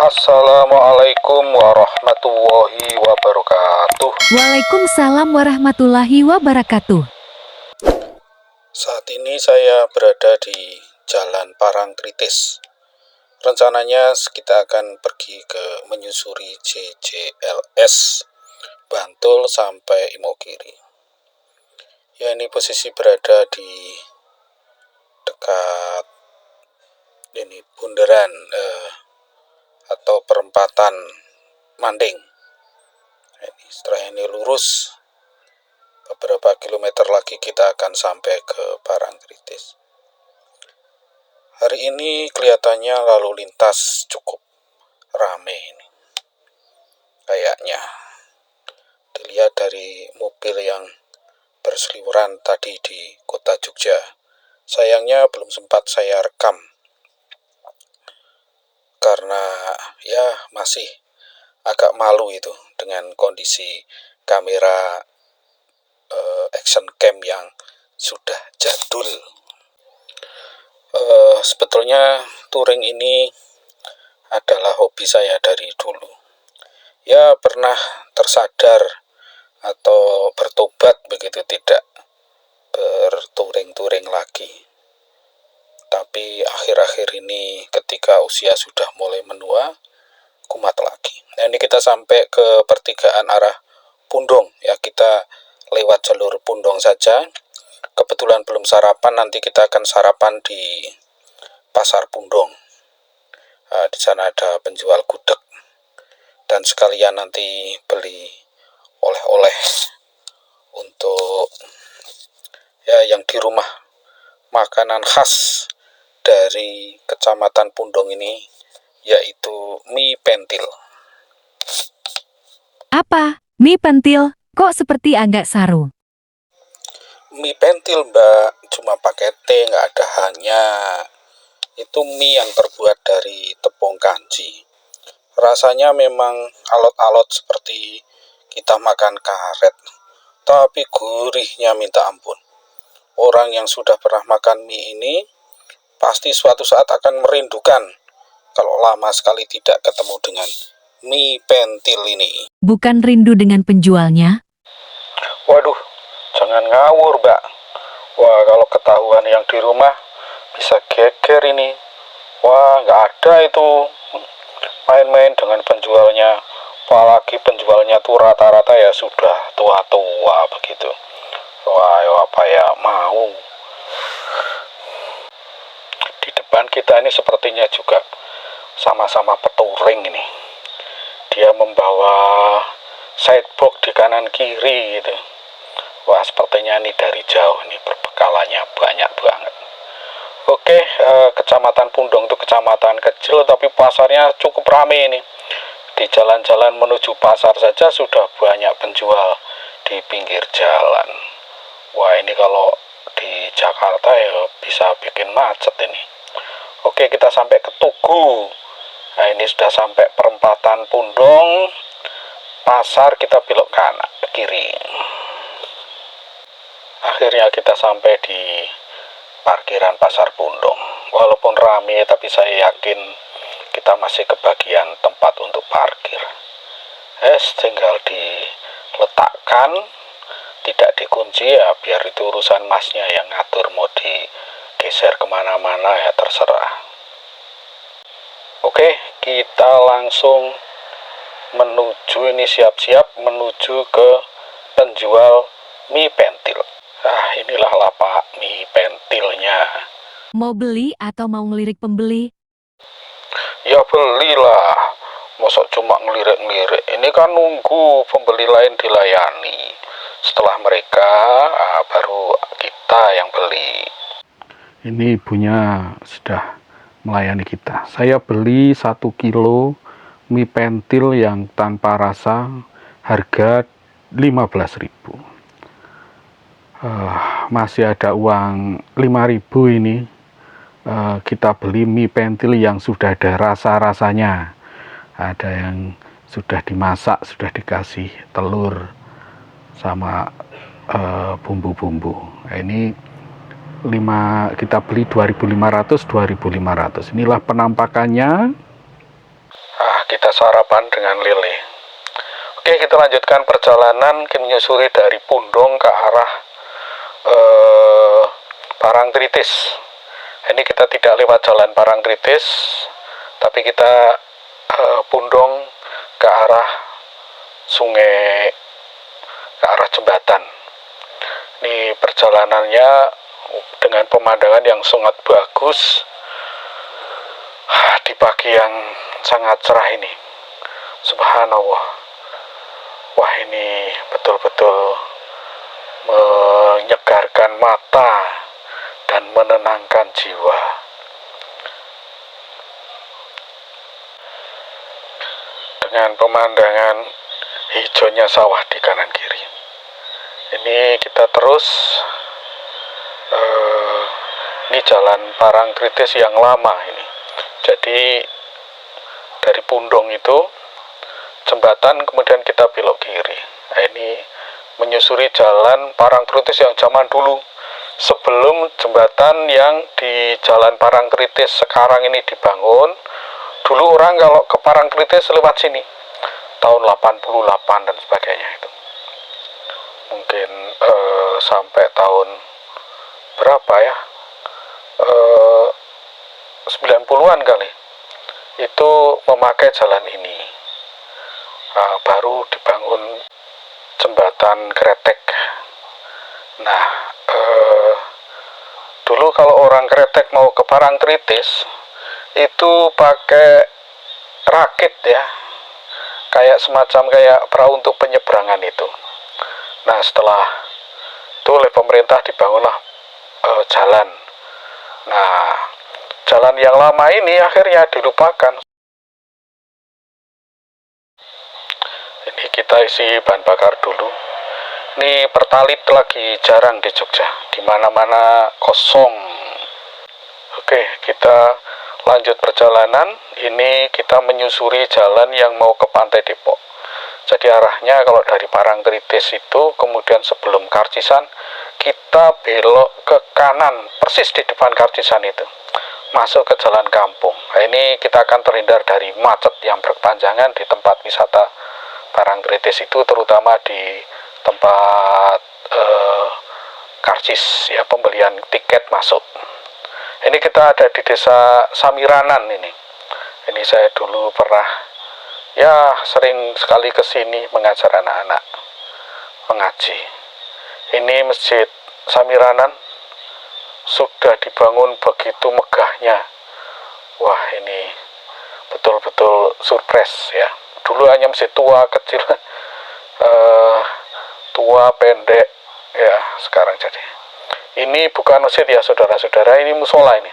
Assalamualaikum warahmatullahi wabarakatuh. Waalaikumsalam warahmatullahi wabarakatuh. Saat ini saya berada di Jalan Parangtritis. Rencananya kita akan pergi ke menyusuri JJLS Bantul sampai Imogiri. Ya, ini posisi berada di dekat ini bundaran atau perempatan Manding. Setelah ini lurus beberapa kilometer lagi kita akan sampai ke Parangtritis. Hari ini kelihatannya lalu lintas cukup ramai ini. Kayaknya dilihat dari mobil yang berseliweran tadi di kota Jogja. Sayangnya belum sempat saya rekam karena ya masih agak malu itu dengan kondisi kamera action cam yang sudah jadul. Sebetulnya touring ini adalah hobi saya dari dulu. Ya pernah tersadar atau bertobat begitu tidak bertouring-touring lagi. Tapi akhir-akhir ini ketika usia sudah mulai menua, kumat lagi. Nah, ini kita sampai ke pertigaan arah Pundong ya, kita lewat jalur Pundong saja. Kebetulan belum sarapan, nanti kita akan sarapan di Pasar Pundong. Di sana ada penjual gudeg dan sekalian nanti beli oleh-oleh untuk ya yang di rumah, makanan khas dari Kecamatan Pundong ini, yaitu mie pentil. Apa? Mie pentil? Kok seperti agak saru? Mie pentil, Mbak, cuma pakai T, nggak ada hanya. Itu mie yang terbuat dari tepung kanji. Rasanya memang alot-alot seperti kita makan karet, tapi gurihnya minta ampun. Orang yang sudah pernah makan mie ini pasti suatu saat akan merindukan kalau lama sekali tidak ketemu dengan mie pentil ini. Bukan rindu dengan penjualnya? Waduh, jangan ngawur, Mbak. Wah, kalau ketahuan yang di rumah bisa geger ini. Wah, nggak ada itu main-main dengan penjualnya. Apalagi penjualnya tuh rata-rata ya sudah tua-tua begitu. Wah, apa ya mau. Di depan kita ini sepertinya juga sama-sama petouring ini. Dia membawa sidebox di kanan kiri gitu. Wah, sepertinya ini dari jauh nih perbekalannya banyak banget. Oke, Kecamatan Pundong itu kecamatan kecil tapi pasarnya cukup ramai ini. Di jalan-jalan menuju pasar saja sudah banyak penjual di pinggir jalan. Wah, ini kalau di Jakarta ya bisa bikin macet ini. Oke, kita sampai ke Tugu. Nah, ini sudah sampai perempatan Pundong. Pasar kita belok kanan, kiri. Akhirnya kita sampai di parkiran Pasar Pundong. Walaupun ramai, tapi saya yakin kita masih kebagian tempat untuk parkir. Tinggal diletakkan, tidak dikunci ya, biar itu urusan masnya yang ngatur mau digeser kemana-mana ya terserah. Oke, kita langsung menuju ini, siap-siap menuju ke penjual mie pentil. Inilah lapak mie pentilnya. Mau beli atau mau ngelirik pembeli? Ya belilah, masa cuma ngelirik-ngelirik. Ini kan nunggu pembeli lain dilayani. Setelah mereka, baru kita yang beli. Ini ibunya sudah melayani kita. Saya beli 1 kilo mie pentil yang tanpa rasa, harga 15.000. Masih ada uang 5.000 ini. Kita beli mie pentil yang sudah ada rasa-rasanya. Ada yang sudah dimasak, sudah dikasih telur sama bumbu-bumbu. Nah, ini kita beli 2.500. Inilah penampakannya. kita sarapan dengan lele. Oke, kita lanjutkan perjalanan menyusuri dari Pundong ke arah Parangtritis. Ini kita tidak lewat jalan Parangtritis, tapi kita Pundong ke arah sungai, ke arah jembatan. Ini perjalanannya dengan pemandangan yang sangat bagus di pagi yang sangat cerah ini. Subhanallah. Wah, ini betul-betul menyegarkan mata dan menenangkan jiwa. Dengan pemandangan hijaunya sawah di kanan kiri. Ini kita terus ini jalan Parangtritis yang lama ini. Jadi dari Pundong itu jembatan, kemudian kita belok kiri. Nah, ini menyusuri jalan Parangtritis yang zaman dulu, sebelum jembatan yang di jalan Parangtritis sekarang ini dibangun. Dulu orang kalau ke Parangtritis lewat sini tahun 88 dan sebagainya itu. Mungkin sampai tahun berapa ya, 90-an kali itu memakai jalan ini. Baru dibangun jembatan kretek. Nah, dulu kalau orang kretek mau ke Parangtritis itu pakai rakit ya, kayak semacam kayak perahu untuk penyeberangan itu. Nah, setelah itu oleh pemerintah dibangunlah jalan. Nah, jalan yang lama ini akhirnya dilupakan. Ini kita isi bahan bakar dulu. Ini Pertalit lagi jarang di Jogja, di mana-mana kosong. Oke, kita lanjut perjalanan. Ini kita menyusuri jalan yang mau ke Pantai Depok. Jadi arahnya kalau dari Parangtritis itu, kemudian sebelum Karcisan, kita belok ke kanan, persis di depan Karcisan itu, masuk ke jalan kampung. Nah, ini kita akan terhindar dari macet yang berkepanjangan di tempat wisata Parangtritis itu, terutama di tempat karcis ya, pembelian tiket masuk. Ini kita ada di desa Samiranan ini. Ini saya dulu pernah ya sering sekali ke sini mengajar anak-anak mengaji. Ini Masjid Samiranan sudah dibangun begitu megahnya. Wah, ini betul-betul surprise ya. Dulu hanya masjid tua, kecil, tua, pendek ya, sekarang jadi. Ini bukan masjid ya saudara-saudara, ini musola ini.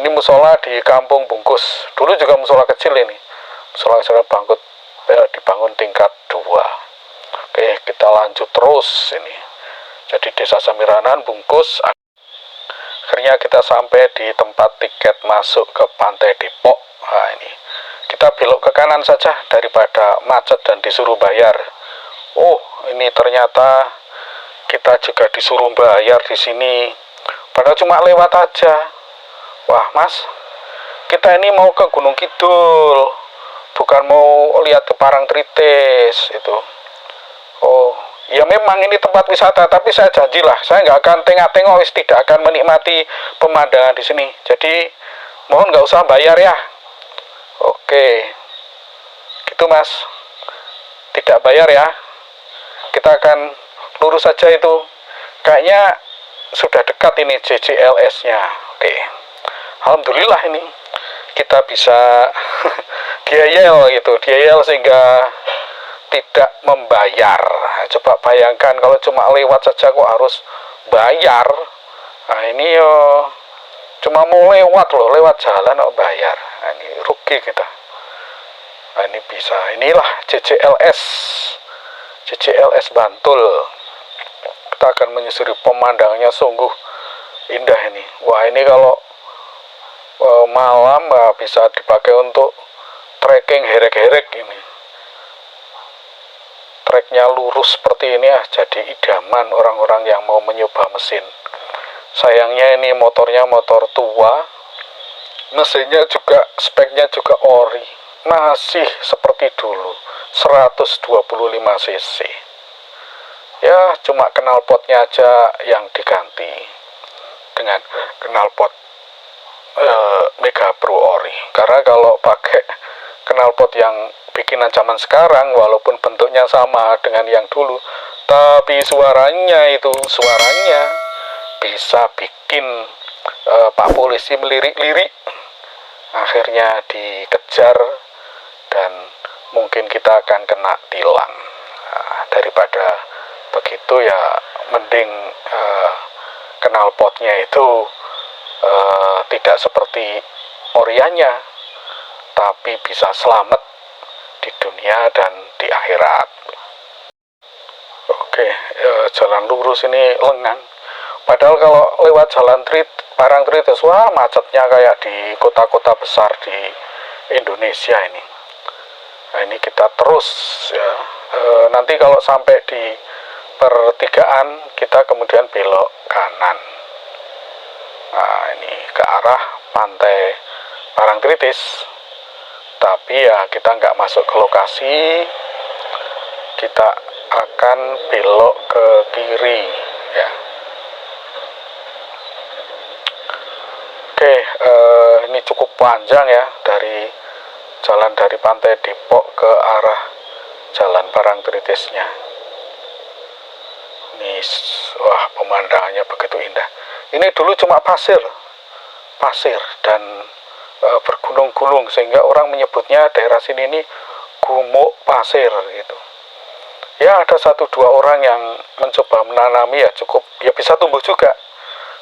Ini musola di Kampung Bungkus. Dulu juga musola kecil ini. Musola kecil dibangun tingkat 2. Oke, kita lanjut terus ini. Jadi desa Samiranan, Bungkus. Akhirnya kita sampai di tempat tiket masuk ke Pantai Depok. Nah, ini kita belok ke kanan saja daripada macet dan disuruh bayar. Oh, ini ternyata kita juga disuruh bayar di sini. Padahal cuma lewat aja. Wah, Mas, kita ini mau ke Gunung Kidul, bukan mau lihat ke Parangtritis itu. Oh, ya memang ini tempat wisata, tapi saya janjilah, saya nggak akan tengok-tengok, tidak akan menikmati pemandangan di sini. Jadi mohon nggak usah bayar ya. Oke, gitu Mas, tidak bayar ya. Kita akan lurus saja itu. Kayaknya sudah dekat ini JCLS-nya. Oke, alhamdulillah ini kita bisa diayel gitu, diayel sehingga tidak membayar. Coba bayangkan kalau cuma lewat saja kok harus bayar. Nah, ini cuma mau lewat loh, lewat jalan kok bayar. Nah, ini rugi kita. Nah, ini bisa. Inilah JCLS Bantul. Kita akan menyusuri, pemandangannya sungguh indah ini. Wah, ini kalau malam bisa dipakai untuk trekking herek-herek ini. Treknya lurus seperti ini ya, jadi idaman orang-orang yang mau mencoba mesin. Sayangnya ini motornya motor tua, mesinnya juga, speknya juga ori. masih seperti dulu, 125 cc. Ya, cuma knalpotnya aja yang diganti dengan knalpot Mega Pro Ori. Karena kalau pakai knalpot yang bikinan zaman sekarang, walaupun bentuknya sama dengan yang dulu, tapi suaranya bisa bikin Pak Polisi melirik-lirik. Akhirnya dikejar dan mungkin kita akan kena tilang. Daripada begitu ya mending knalpotnya itu tidak seperti orianya, tapi bisa selamat di dunia dan di akhirat. Oke, jalan lurus ini lengang. Padahal kalau lewat jalan Parangtritis, wah macetnya kayak di kota-kota besar di Indonesia ini. Nah, ini kita terus ya. Nanti kalau sampai di pertigaan kita kemudian belok kanan. Nah, ini ke arah pantai Parangtritis. Tapi ya kita nggak masuk ke lokasi, kita akan belok ke kiri ya. Oke, ini cukup panjang ya, dari jalan dari pantai Depok ke arah jalan Parangtritisnya. Ini wah, pemandangannya begitu indah. Ini dulu cuma pasir dan bergunung-gunung, sehingga orang menyebutnya daerah sini ini gumuk pasir gitu. Ya ada 1-2 orang yang mencoba menanami, ya cukup, ya bisa tumbuh juga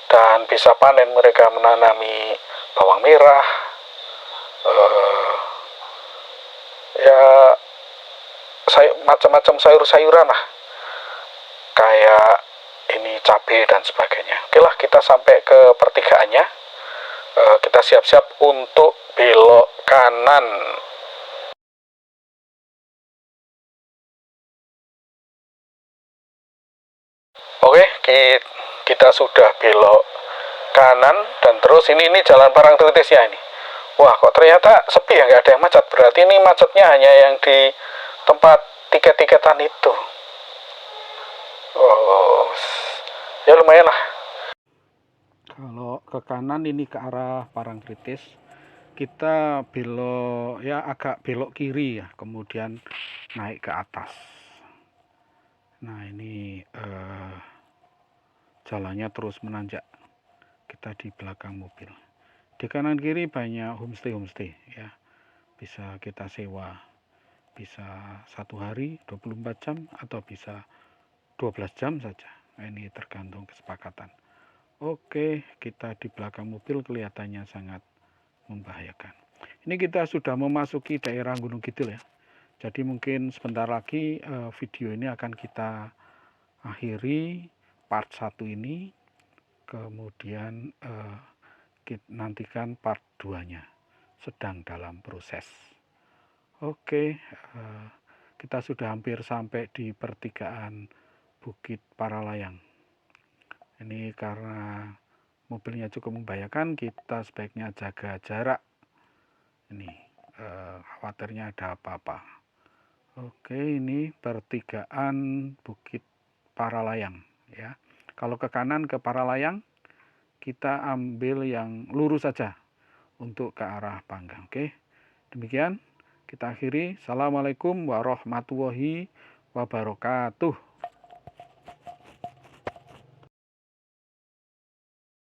dan bisa panen. Mereka menanami bawang merah, ya macam-macam sayur-sayuran lah, kayak ini cabai dan sebagainya. Oke lah, kita sampai ke pertigaannya. Kita siap-siap untuk belok kanan. Oke, kita sudah belok kanan dan terus ini jalan Parangtritisnya ini. Wah, kok ternyata sepi ya, nggak ada yang macet. Berarti ini macetnya hanya yang di tempat tiket-tiketan itu. Oh, ya lumayan lah. Kalau ke kanan ini ke arah Parangtritis, kita belok ya, agak belok kiri ya, kemudian naik ke atas. Nah ini jalannya terus menanjak, kita di belakang mobil. Di kanan kiri banyak homestay ya, bisa kita sewa, bisa 1 hari 24 jam atau bisa 12 jam saja. Nah, ini tergantung kesepakatan. Oke, kita di belakang mobil kelihatannya sangat membahayakan. Ini kita sudah memasuki daerah Gunung Kidul ya. Jadi mungkin sebentar lagi video ini akan kita akhiri part 1 ini. Kemudian nantikan part 2-nya, sedang dalam proses. Oke, kita sudah hampir sampai di pertigaan Bukit Paralayang. Ini karena mobilnya cukup membahayakan, kita sebaiknya jaga jarak. Ini khawatirnya ada apa-apa. Oke, ini pertigaan Bukit Paralayang ya. Kalau ke kanan ke Paralayang, kita ambil yang lurus saja untuk ke arah Panggang. Oke, demikian kita akhiri. Assalamualaikum warahmatullahi wabarakatuh.